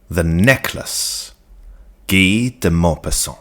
The Necklace, Guy De Mauspassant.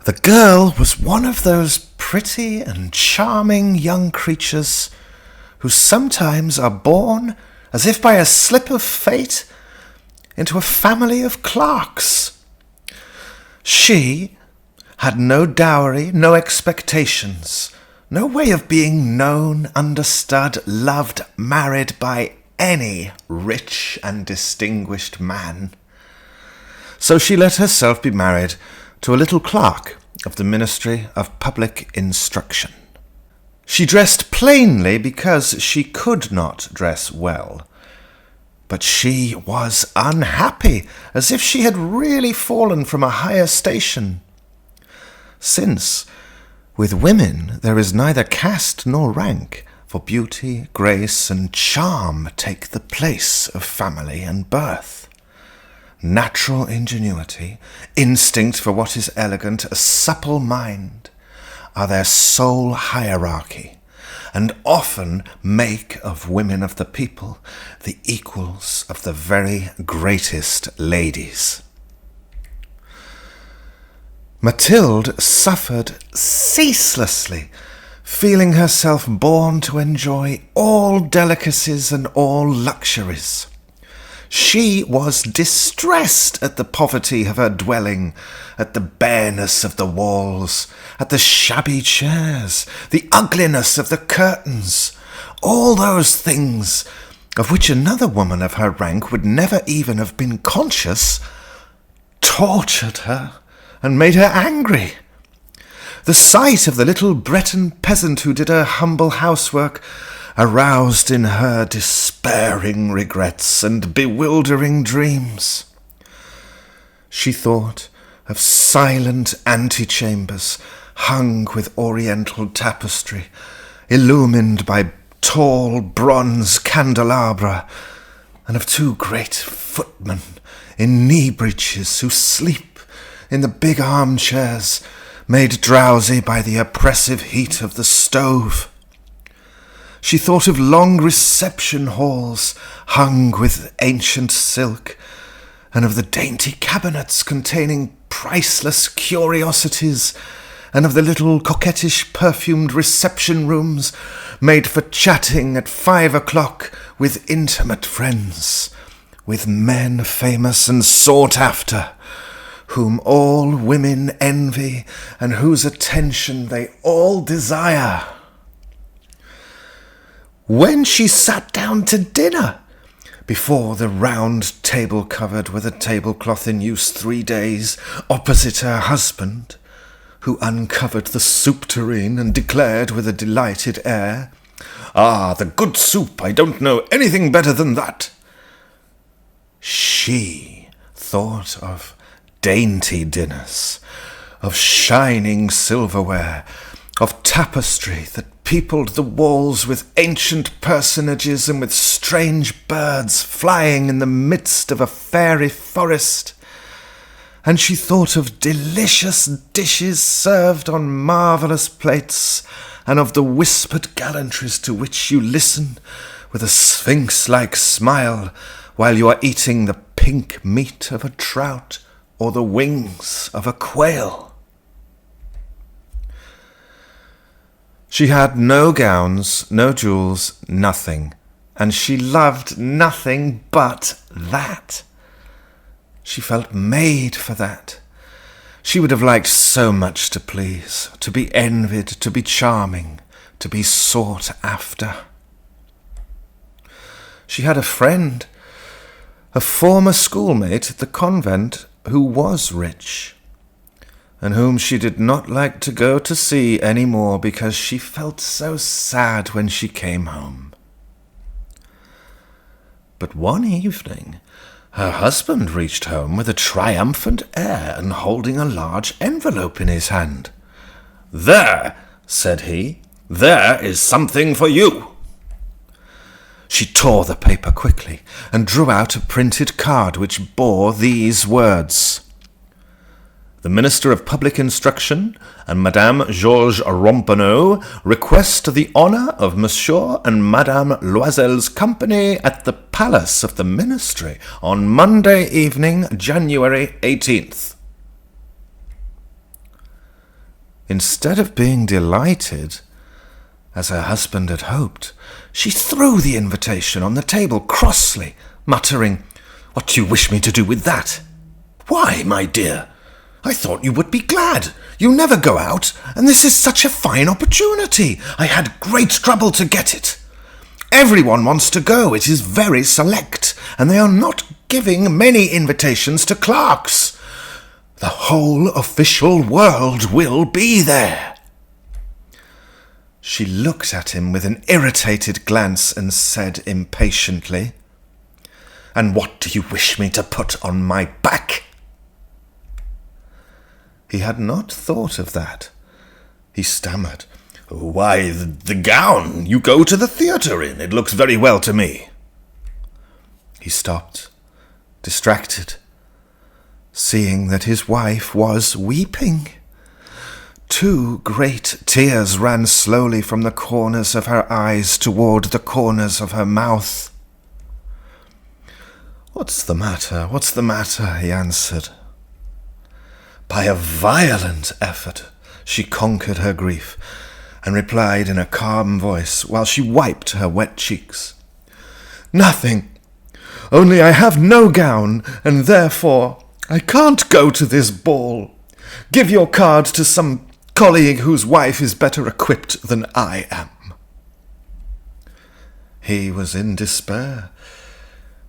The girl was one of those pretty and charming young creatures who sometimes are born, as if by a slip of fate, into a family of clerks. She had no dowry, no expectations, no way of being known, understood, loved, married by any rich and distinguished man. So she let herself be married to a little clerk of the Ministry of Public Instruction. She dressed plainly because she could not dress well. But she was unhappy, as if she had really fallen from a higher station. Since, with women, there is neither caste nor rank, for beauty, grace, and charm take the place of family and birth. Natural ingenuity, instinct for what is elegant, a supple mind, are their sole hierarchy, and often make of women of the people the equals of the very greatest ladies. Mathilde suffered ceaselessly, feeling herself born to enjoy all delicacies and all luxuries. She was distressed at the poverty of her dwelling, at the bareness of the walls, at the shabby chairs, the ugliness of the curtains. All those things, of which another woman of her rank would never even have been conscious, tortured her and made her angry. The sight of the little Breton peasant who did her humble housework aroused in her despairing regrets and bewildering dreams. She thought of silent antechambers hung with oriental tapestry, illumined by tall bronze candelabra, and of two great footmen in knee breeches who sleep in the big armchairs, made drowsy by the oppressive heat of the stove. She thought of long reception halls hung with ancient silk, and of the dainty cabinets containing priceless curiosities, and of the little coquettish perfumed reception rooms made for chatting at 5 o'clock with intimate friends, with men famous and sought after, whom all women envy and whose attention they all desire. When she sat down to dinner, before the round table covered with a tablecloth in use 3 days, opposite her husband, who uncovered the soup tureen and declared with a delighted air, "Ah, the good soup, I don't know anything better than that," she thought of dainty dinners, of shining silverware, of tapestry that peopled the walls with ancient personages and with strange birds flying in the midst of a fairy forest. And she thought of delicious dishes served on marvellous plates, and of the whispered gallantries to which you listen with a sphinx-like smile while you are eating the pink meat of a trout or the wings of a quail. She had no gowns, no jewels, nothing, and she loved nothing but that. She felt made for that. She would have liked so much to please, to be envied, to be charming, to be sought after. She had a friend, a former schoolmate at the convent, who was rich, and whom she did not like to go to see any more because she felt so sad when she came home. But one evening her husband reached home with a triumphant air and holding a large envelope in his hand. "There," said he, "there is something for you." She tore the paper quickly and drew out a printed card which bore these words: The Minister of Public Instruction and Madame Georges Ramponneau request the honour of Monsieur and Madame Loisel's company at the Palace of the Ministry on Monday evening, January 18th. Instead of being delighted, as her husband had hoped, she threw the invitation on the table crossly, muttering, "What do you wish me to do with that?" "Why, my dear, I thought you would be glad. You never go out, and this is such a fine opportunity. I had great trouble to get it. Everyone wants to go. It is very select, and they are not giving many invitations to clerks. The whole official world will be there." She looked at him with an irritated glance and said impatiently, "And what do you wish me to put on my back?" He had not thought of that. He stammered, "Why, the gown you go to the theatre in. It looks very well to me." He stopped, distracted, seeing that his wife was weeping. 2 great tears ran slowly from the corners of her eyes toward the corners of her mouth. "What's the matter? What's the matter?" he answered. By a violent effort, she conquered her grief and replied in a calm voice while she wiped her wet cheeks, "Nothing. Only I have no gown, and therefore I can't go to this ball. Give your card to some colleague whose wife is better equipped than I am." He was in despair.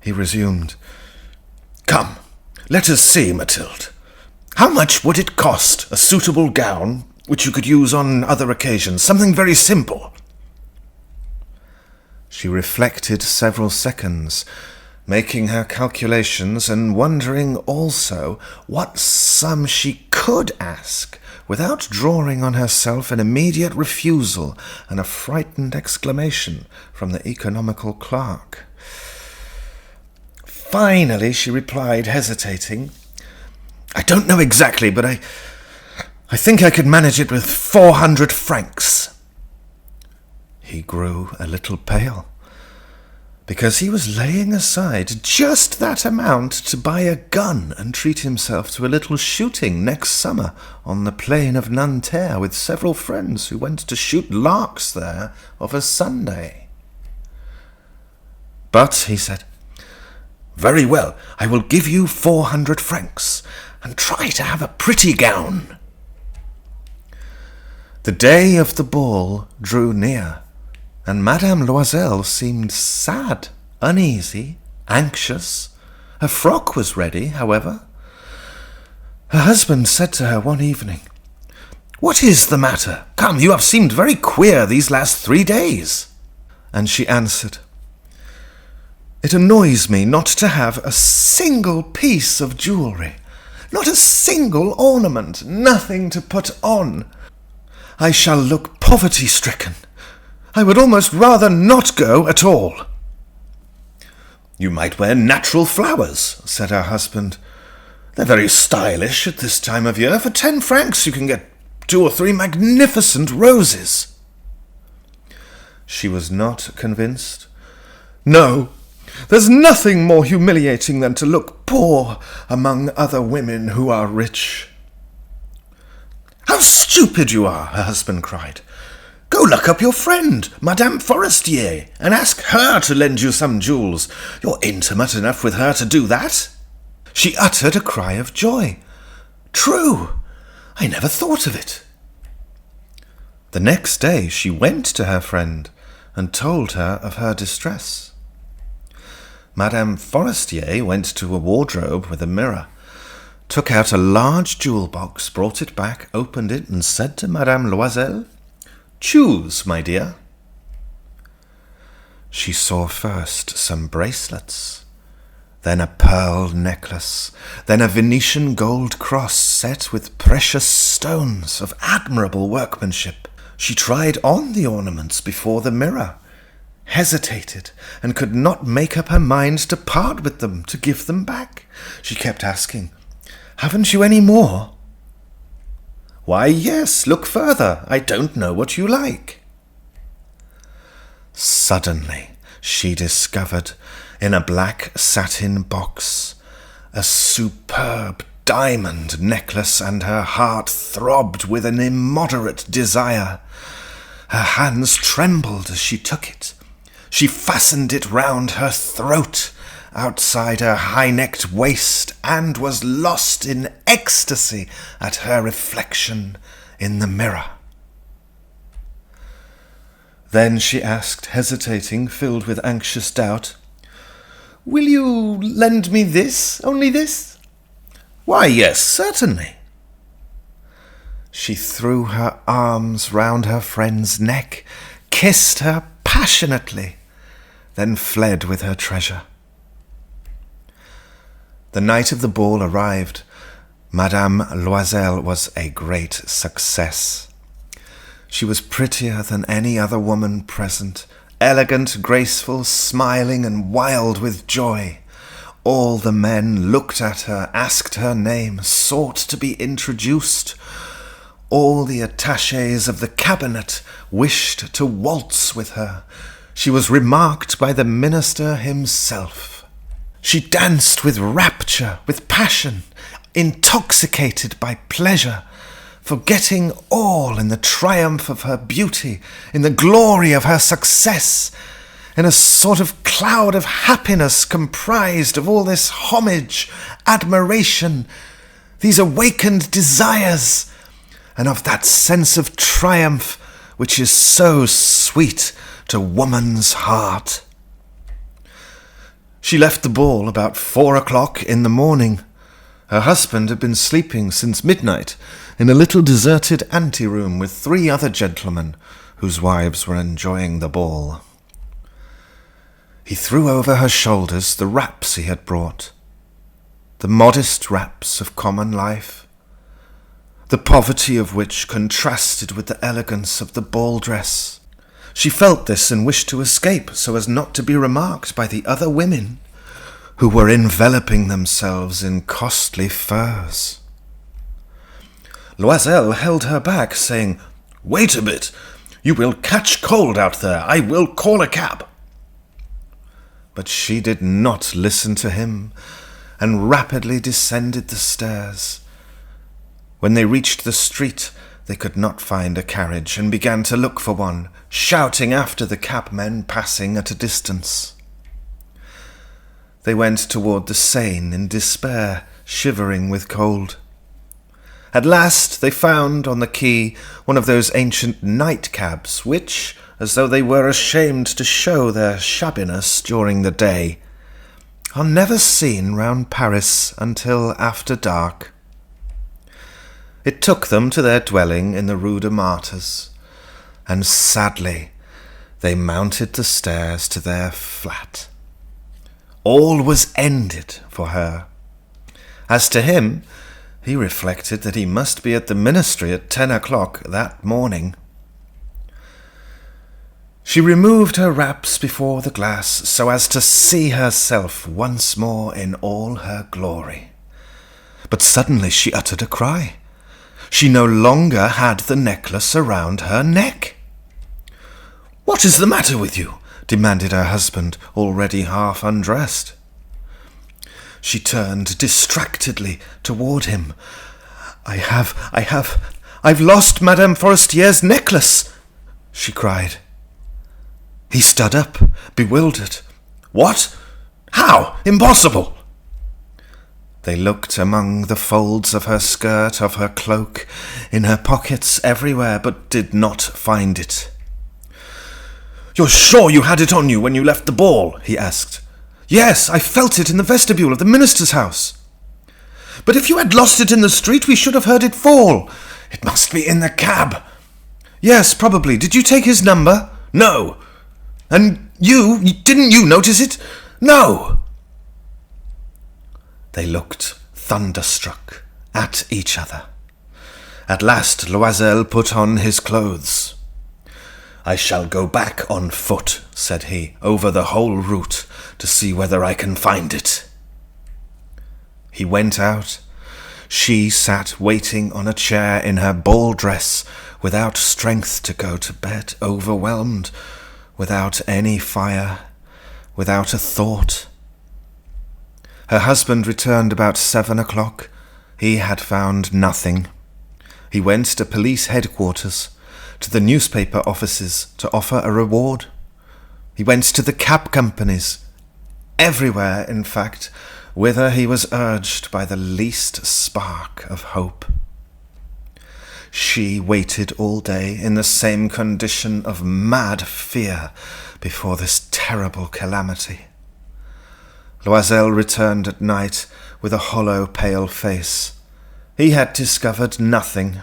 He resumed, "Come, let us see, Mathilde. How much would it cost, a suitable gown, which you could use on other occasions, something very simple?" She reflected several seconds, making her calculations and wondering also what sum she could ask without drawing on herself an immediate refusal and a frightened exclamation from the economical clerk. Finally she replied, hesitating, "I don't know exactly, but I think I could manage it with 400 francs. He grew a little pale, because he was laying aside just that amount to buy a gun and treat himself to a little shooting next summer on the plain of Nanterre with several friends who went to shoot larks there of a Sunday. "But," he said, "very well, I will give you 400 francs, and try to have a pretty gown." The day of the ball drew near, and Madame Loisel seemed sad, uneasy, anxious. Her frock was ready, however. Her husband said to her one evening, "What is the matter? Come, you have seemed very queer these last 3 days." And she answered, "It annoys me not to have a single piece of jewellery. Not a single ornament, nothing to put on. I shall look poverty-stricken. I would almost rather not go at all." "You might wear natural flowers," said her husband. "They're very stylish at this time of year. For 10 francs you can get 2 or 3 magnificent roses." She was not convinced. "No, there's nothing more humiliating than to look poor among other women who are rich." "How stupid you are!" her husband cried. "Go look up your friend, Madame Forestier, and ask her to lend you some jewels. You're intimate enough with her to do that." She uttered a cry of joy. "True! I never thought of it." The next day she went to her friend and told her of her distress. Madame Forestier went to a wardrobe with a mirror, took out a large jewel box, brought it back, opened it, and said to Madame Loisel, "Choose, my dear." She saw first some bracelets, then a pearl necklace, then a Venetian gold cross set with precious stones of admirable workmanship. She tried on the ornaments before the mirror, hesitated, and could not make up her mind to part with them, to give them back. She kept asking, "Haven't you any more?" Why, yes, look further. I don't know what you like. Suddenly she discovered, in a black satin box, a superb diamond necklace, and her heart throbbed with an immoderate desire. Her hands trembled as she took it. She fastened it round her throat, outside her high-necked waist, and was lost in ecstasy at her reflection in the mirror. Then she asked, hesitating, filled with anxious doubt, "Will you lend me this, only this?" "Why, yes, certainly." She threw her arms round her friend's neck, kissed her passionately, then fled with her treasure. The night of the ball arrived. Madame Loisel was a great success. She was prettier than any other woman present, elegant, graceful, smiling, and wild with joy. All the men looked at her, asked her name, sought to be introduced. All the attachés of the cabinet wished to waltz with her. She was remarked by the minister himself. She danced with rapture, with passion, intoxicated by pleasure, forgetting all in the triumph of her beauty, in the glory of her success, in a sort of cloud of happiness comprised of all this homage, admiration, these awakened desires, and of that sense of triumph which is so sweet to woman's heart. She left the ball about 4 o'clock in the morning. Her husband had been sleeping since midnight in a little deserted anteroom with 3 other gentlemen whose wives were enjoying the ball. He threw over her shoulders the wraps he had brought, the modest wraps of common life, the poverty of which contrasted with the elegance of the ball dress. She felt this and wished to escape so as not to be remarked by the other women, who were enveloping themselves in costly furs. Loisel held her back, saying, "Wait a bit. You will catch cold out there. I will call a cab." But she did not listen to him, and rapidly descended the stairs. When they reached the street, they could not find a carriage, and began to look for one, shouting after the cabmen passing at a distance. They went toward the Seine in despair, shivering with cold. At last they found on the quay one of those ancient night-cabs which, as though they were ashamed to show their shabbiness during the day, are never seen round Paris until after dark. It took them to their dwelling in the Rue de Martyrs, and sadly they mounted the stairs to their flat. All was ended for her. As to him, he reflected that he must be at the ministry at 10 o'clock that morning. She removed her wraps before the glass so as to see herself once more in all her glory. But suddenly she uttered a cry. She no longer had the necklace around her neck. "What is the matter with you?" demanded her husband, already half undressed. She turned distractedly toward him. I've lost Madame Forestier's necklace," she cried. He stood up, bewildered. "What? How? Impossible!" They looked among the folds of her skirt, of her cloak, in her pockets, everywhere, but did not find it. "You're sure you had it on you when you left the ball?" he asked. "Yes, I felt it in the vestibule of the minister's house." "But if you had lost it in the street, we should have heard it fall." "It must be in the cab." "Yes, probably. Did you take his number?" "No." "And didn't you notice it?" "No." They looked thunderstruck at each other. At last Loisel put on his clothes. "I shall go back on foot," said he, "over the whole route, to see whether I can find it." He went out. She sat waiting on a chair in her ball dress, without strength to go to bed, overwhelmed, without any fire, without a thought. Her husband returned about 7 o'clock. He had found nothing. He went to police headquarters, to the newspaper offices to offer a reward. He went to the cab companies, everywhere, in fact, whither he was urged by the least spark of hope. She waited all day in the same condition of mad fear before this terrible calamity. Loisel returned at night with a hollow, pale face. He had discovered nothing.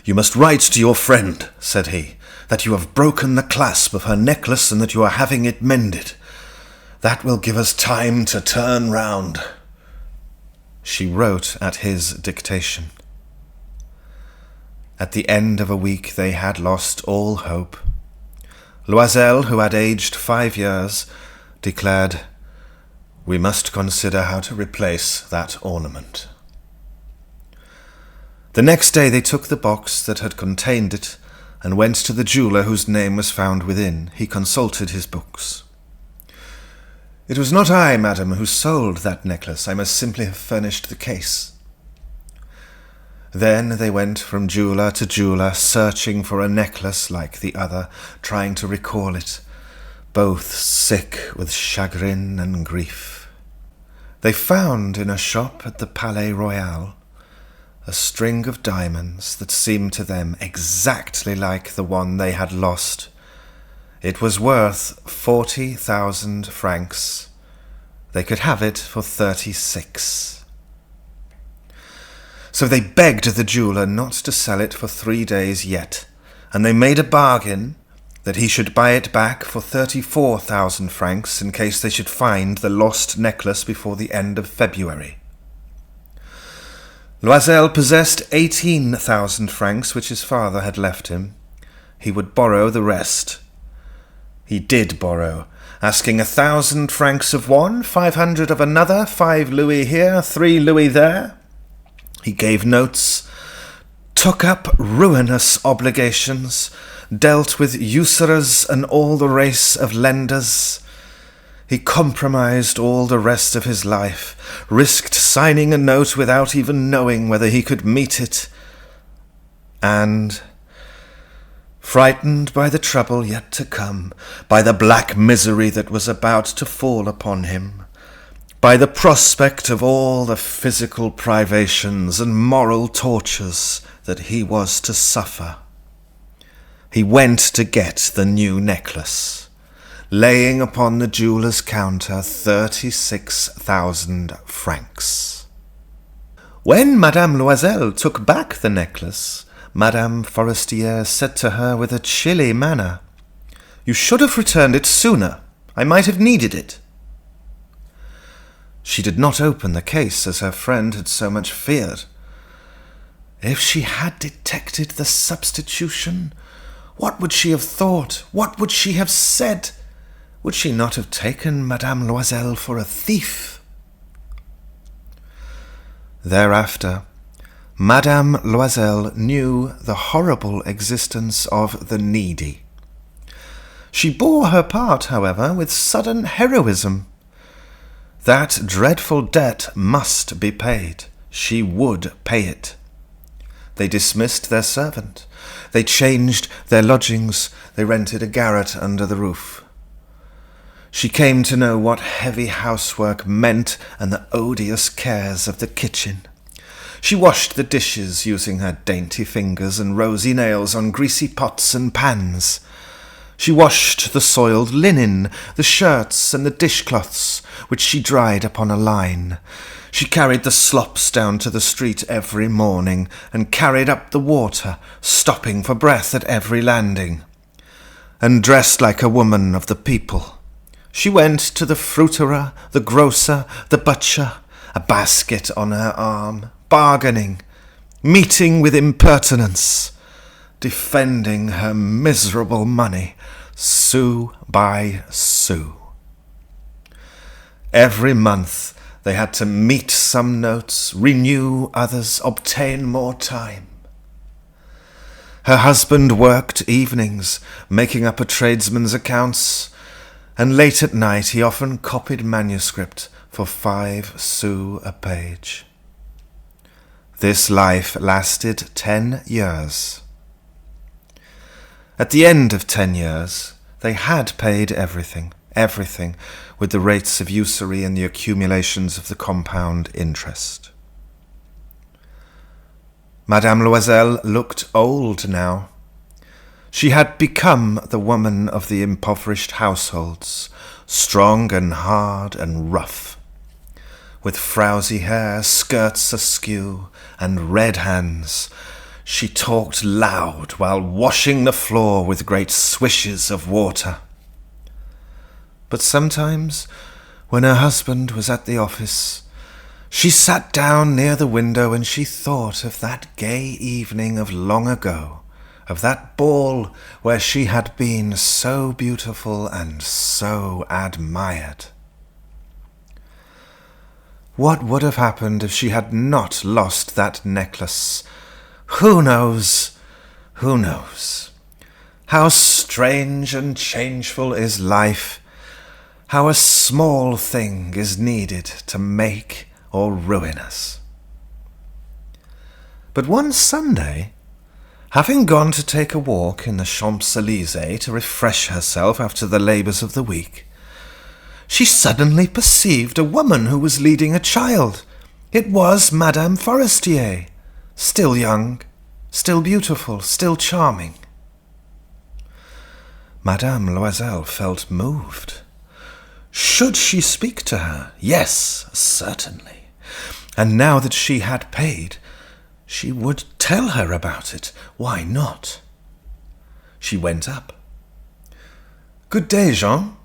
"You must write to your friend," said he, "that you have broken the clasp of her necklace and that you are having it mended. That will give us time to turn round." She wrote at his dictation. At the end of a week they had lost all hope. Loisel, who had aged 5 years, declared, "We must consider how to replace that ornament." The next day they took the box that had contained it and went to the jeweller whose name was found within. He consulted his books. "It was not I, madam, who sold that necklace. I must simply have furnished the case." Then they went from jeweller to jeweller, searching for a necklace like the other, trying to recall it, both sick with chagrin and grief. They found in a shop at the Palais Royal a string of diamonds that seemed to them exactly like the one they had lost. It was worth 40,000 francs. They could have it for 36. So they begged the jeweller not to sell it for 3 days yet, and they made a bargain that he should buy it back for 34,000 francs in case they should find the lost necklace before the end of February. Loisel possessed 18,000 francs which his father had left him. He would borrow the rest. He did borrow, asking 1,000 francs of one, 500 of another, 5 louis here, 3 louis there. He gave notes, took up ruinous obligations, dealt with usurers and all the race of lenders. He compromised all the rest of his life, risked signing a note without even knowing whether he could meet it, and, frightened by the trouble yet to come, by the black misery that was about to fall upon him, by the prospect of all the physical privations and moral tortures that he was to suffer, he went to get the new necklace, laying upon the jeweller's counter 36,000 francs. When Madame Loisel took back the necklace, Madame Forestier said to her with a chilly manner, "You should have returned it sooner. I might have needed it." She did not open the case as her friend had so much feared. If she had detected the substitution, what would she have thought? What would she have said? Would she not have taken Madame Loisel for a thief? Thereafter, Madame Loisel knew the horrible existence of the needy. She bore her part, however, with sudden heroism. That dreadful debt must be paid. She would pay it. They dismissed their servant. They changed their lodgings. They rented a garret under the roof. She came to know what heavy housework meant and the odious cares of the kitchen. She washed the dishes using her dainty fingers and rosy nails on greasy pots and pans. She washed the soiled linen, the shirts and the dishcloths, which she dried upon a line. She carried the slops down to the street every morning and carried up the water, stopping for breath at every landing. And dressed like a woman of the people, she went to the fruiterer, the grocer, the butcher, a basket on her arm, bargaining, meeting with impertinence, defending her miserable money, sou by sou. Every month They had to meet some notes, renew others, obtain more time. Her husband worked evenings, making up a tradesman's accounts, and late at night he often copied manuscript for 5 sous a page. This life lasted 10 years. At the end of 10 years, they had paid everything, with the rates of usury and the accumulations of the compound interest. Madame Loisel looked old now. She had become the woman of the impoverished households, strong and hard and rough, with frowsy hair, skirts askew, and red hands. She talked loud while washing the floor with great swishes of water. But sometimes, when her husband was at the office, she sat down near the window and she thought of that gay evening of long ago, of that ball where she had been so beautiful and so admired. What would have happened if she had not lost that necklace? Who knows? Who knows? How strange and changeful is life! How a small thing is needed to make or ruin us. But one Sunday, having gone to take a walk in the Champs-Élysées to refresh herself after the labours of the week, she suddenly perceived a woman who was leading a child. It was Madame Forestier, still young, still beautiful, still charming. Madame Loisel felt moved. Should she speak to her? Yes, certainly. And now that she had paid, she would tell her about it. Why not? She went up. "Good day, Jean."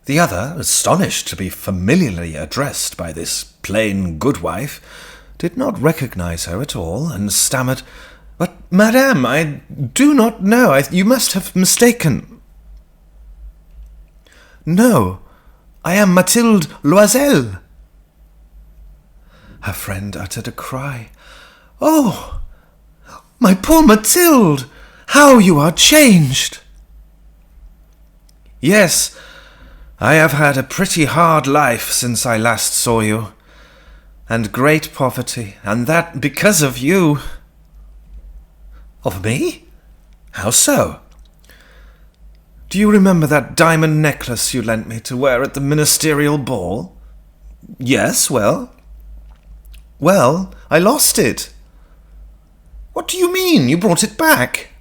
The other, astonished to be familiarly addressed by this plain goodwife, did not recognize her at all, and stammered, "But, madame, I do not know. You must have mistaken." "No, I am Mathilde Loisel." Her friend uttered a cry. "Oh, my poor Mathilde, how you are changed!" "Yes, I have had a pretty hard life since I last saw you, and great poverty, and that because of you." "Of me? How so?" "Do you remember that diamond necklace you lent me to wear at the ministerial ball?" "Yes, well?" "Well, I lost it." "What do you mean? You brought it back?"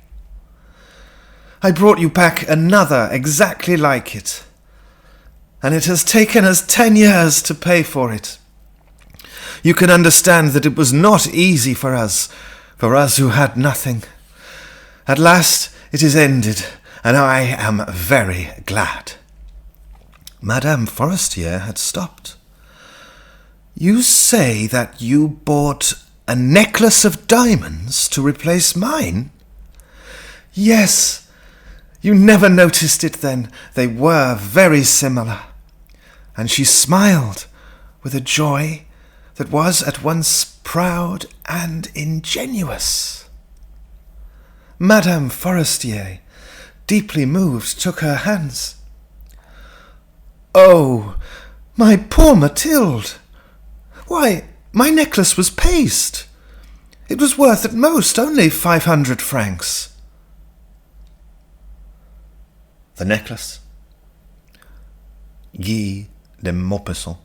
"I brought you back another exactly like it, and it has taken us 10 years to pay for it. You can understand that it was not easy for us who had nothing. At last it is ended, and I am very glad." Madame Forestier had stopped. "You say that you bought a necklace of diamonds to replace mine?" "Yes. You never noticed it then. They were very similar." And she smiled with a joy that was at once proud and ingenuous. Madame Forestier, deeply moved, took her hands. "Oh, my poor Mathilde! Why, my necklace was paste. It was worth at most only 500 francs. The necklace? Guy De Mauspassant.